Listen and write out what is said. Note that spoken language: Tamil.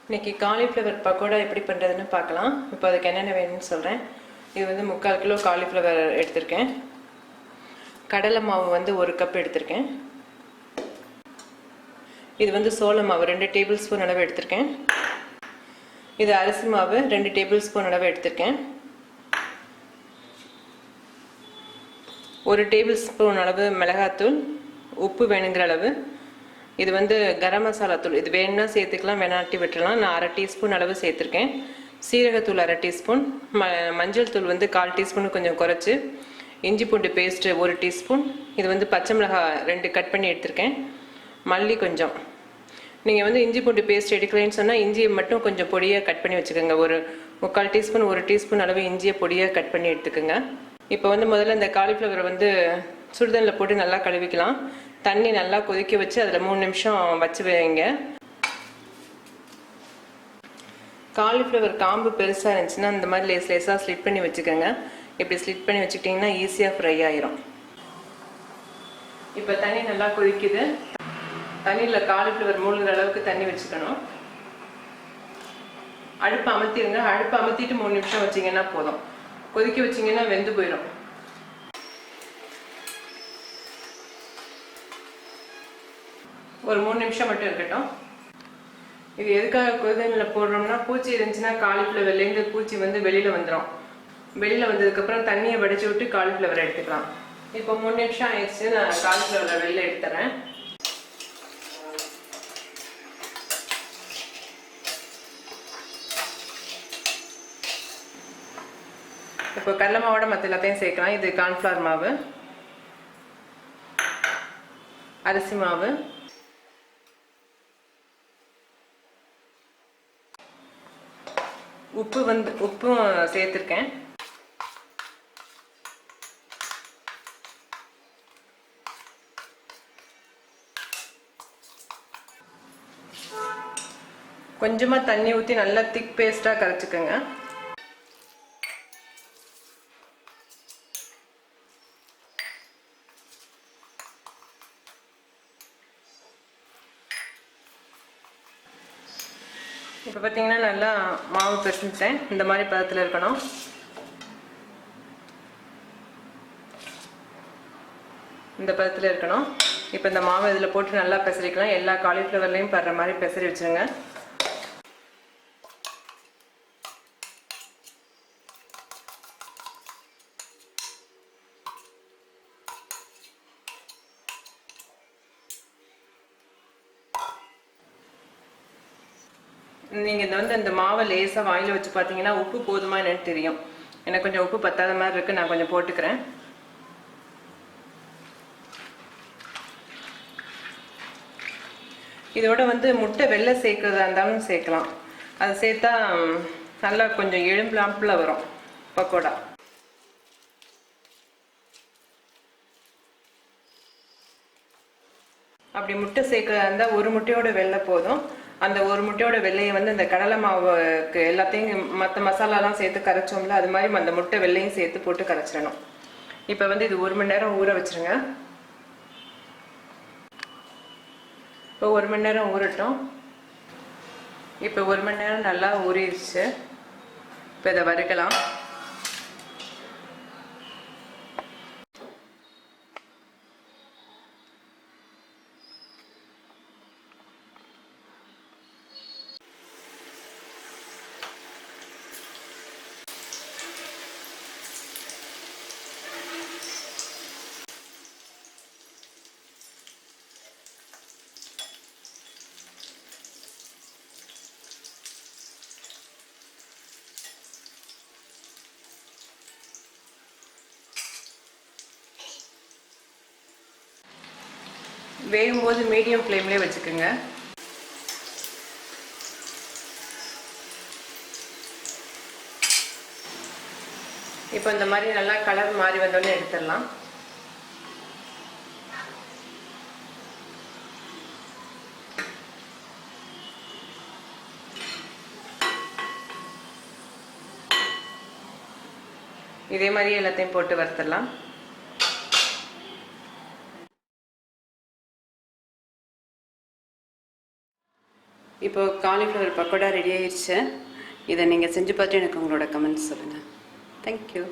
இன்றைக்கி காலிஃப்ளவர் பக்கோடா எப்படி பண்ணுறதுன்னு பார்க்கலாம். இப்போ அதுக்கு என்னென்ன வேணும்னு சொல்கிறேன். இது வந்து 3/4 கிலோ காலிஃப்ளவர் எடுத்திருக்கேன். கடலை மாவு வந்து 1 கப் எடுத்திருக்கேன். இது வந்து சோள மாவு 2 டேபிள் ஸ்பூன் அளவு எடுத்திருக்கேன். இது அரிசி மாவு 2 டேபிள் ஸ்பூன் அளவு எடுத்திருக்கேன். 1 டேபிள் ஸ்பூன் அளவு மிளகாத்தூள், உப்பு வேணுங்கிற அளவு. இது வந்து கரம் மசாலா தூள், இது வேணும்னா சேர்த்துக்கலாம், வேணாட்டி விட்டுறலாம். நான் 1/2 டீஸ்பூன் அளவு சேர்த்துருக்கேன். சீரகத்தூள் 1/2 டீஸ்பூன், மஞ்சள் தூள் வந்து 1/4 டீஸ்பூன் கொஞ்சம் குறைச்சி, இஞ்சி பூண்டு பேஸ்ட்டு 1 டீஸ்பூன். இது வந்து பச்சை மிளகாய் 2 கட் பண்ணி எடுத்திருக்கேன். மல்லி கொஞ்சம். நீங்கள் வந்து இஞ்சி பூண்டு பேஸ்ட் எடுக்கலைன்னு சொன்னால் இஞ்சியை மட்டும் கொஞ்சம் பொடியாக கட் பண்ணி வச்சுக்கோங்க. ஒரு 3/4 டீஸ்பூன் 1 டீஸ்பூன் அளவு இஞ்சியை பொடியாக கட் பண்ணி எடுத்துக்கோங்க. இப்போ வந்து முதல்ல இந்த காலிஃப்ளவரை வந்து சுடுதண்ணில் போட்டு நல்லா கழுவிக்கலாம். தண்ணி நல்லா கொதிக்க வச்சு அதில் 3 நிமிஷம் வச்சு வைங்க. காலிஃப்ளவர் காம்பு பெருசாக இருந்துச்சுன்னா இந்த மாதிரி லேஸாக ஸ்லிட் பண்ணி வச்சுக்கோங்க. இப்படி ஸ்லிட் பண்ணி வச்சுக்கிட்டிங்கன்னா ஈஸியாக ஃப்ரை ஆயிரும். இப்போ தண்ணி நல்லா கொதிக்குது. தண்ணியில் காலிஃப்ளவர் மூழ்கிற அளவுக்கு தண்ணி வச்சுக்கணும். அடுப்பை அமர்த்திடுங்க. அடுப்பை அமர்த்திட்டு 3 நிமிஷம் வச்சிங்கன்னா போதும். கொதிக்க வச்சிங்கன்னா வெந்து போயிடும். ஒரு 3 நிமிஷம் மட்டும் இருக்கட்டும். இது எதுக்காக கொதிதண்ணில் போடுறோம்னா, பூச்சி இருந்துச்சுன்னா காலிஃப்ளவர்லேருந்து பூச்சி வந்து வெளியில் வந்துடும். வெளியில் வந்ததுக்கப்புறம் தண்ணியை வடிச்சு விட்டு காலிஃப்ளவரை எடுத்துக்கலாம். இப்போ 3 நிமிஷம் ஆயிடுச்சு. நான் காலிஃப்ளவரை வெளியில் எடுத்துறேன். இப்போ கடலை மாவோட மற்ற எல்லாத்தையும் சேர்க்கலாம். இது கார்ன்ஃப்ளவர் மாவு, அரிசி மாவு, உப்பும் சேர்த்துருக்கேன். கொஞ்சமாக தண்ணி ஊற்றி நல்லா திக் பேஸ்ட்டாக கரைச்சிக்கோங்க. இப்போ பார்த்தீங்கன்னா நல்லா மாவு பிசைஞ்சிட்டேன். இந்த மாதிரி பதத்தில் இருக்கணும். இந்த பதத்தில் இருக்கணும். இப்போ இந்த மாவு இதில் போட்டு நல்லா பிசறிக்கலாம். எல்லா காலிஃப்ளவர்லையும் படுற மாதிரி பிசறி வச்சுருங்க. நீங்கள் இந்த வந்து அந்த மாவை லேசாக வாயில் வச்சு பார்த்தீங்கன்னா உப்பு போதுமா என்னன்னு தெரியும். எனக்கு கொஞ்சம் உப்பு பத்தாத மாதிரி இருக்குது. நான் கொஞ்சம் போட்டுக்கிறேன். இதோட வந்து முட்டை வெள்ளை சேர்க்கறதா இருந்தாலும் சேர்க்கலாம். அது சேர்த்தா நல்லா கொஞ்சம் எழும்பலாம்பில் வரும் பக்கோடா. அப்படி முட்டை சேர்க்கறதா இருந்தால் 1 முட்டையோட வெள்ளை போதும். அந்த 1 முட்டையோட வெள்ளையை வந்து இந்த கடலை மாவுக்கு எல்லாத்தையும் மற்ற மசாலாலாம் சேர்த்து கரைச்சோம்ல, அது மாதிரி அந்த முட்டை வெள்ளையும் சேர்த்து போட்டு கரைச்சிடணும். இப்போ வந்து இது 1 மணி நேரம் ஊற வச்சுருங்க. இப்போ 1 மணி நேரம் ஊறட்டும். இப்போ 1 மணி நேரம் நல்லா ஊறிடுச்சு. இப்போ இதை வறுக்கலாம். வேகும்போது மீடியம் ஃப்ளேம்லேயே வச்சுக்கோங்க. இப்போ இந்த மாதிரி நல்லா கலர் மாறி வந்தோடனே எடுத்துடலாம். இதே மாதிரி எல்லாத்தையும் போட்டு வறுத்துடலாம். இப்போ காலிஃப்ளவர் பக்கோடா ரெடி ஆயிடுச்சு. இதை நீங்கள் செஞ்சு பார்த்து எனக்கு உங்களோட கமெண்ட்ஸ் சொல்லுங்கள். தேங்க்யூ.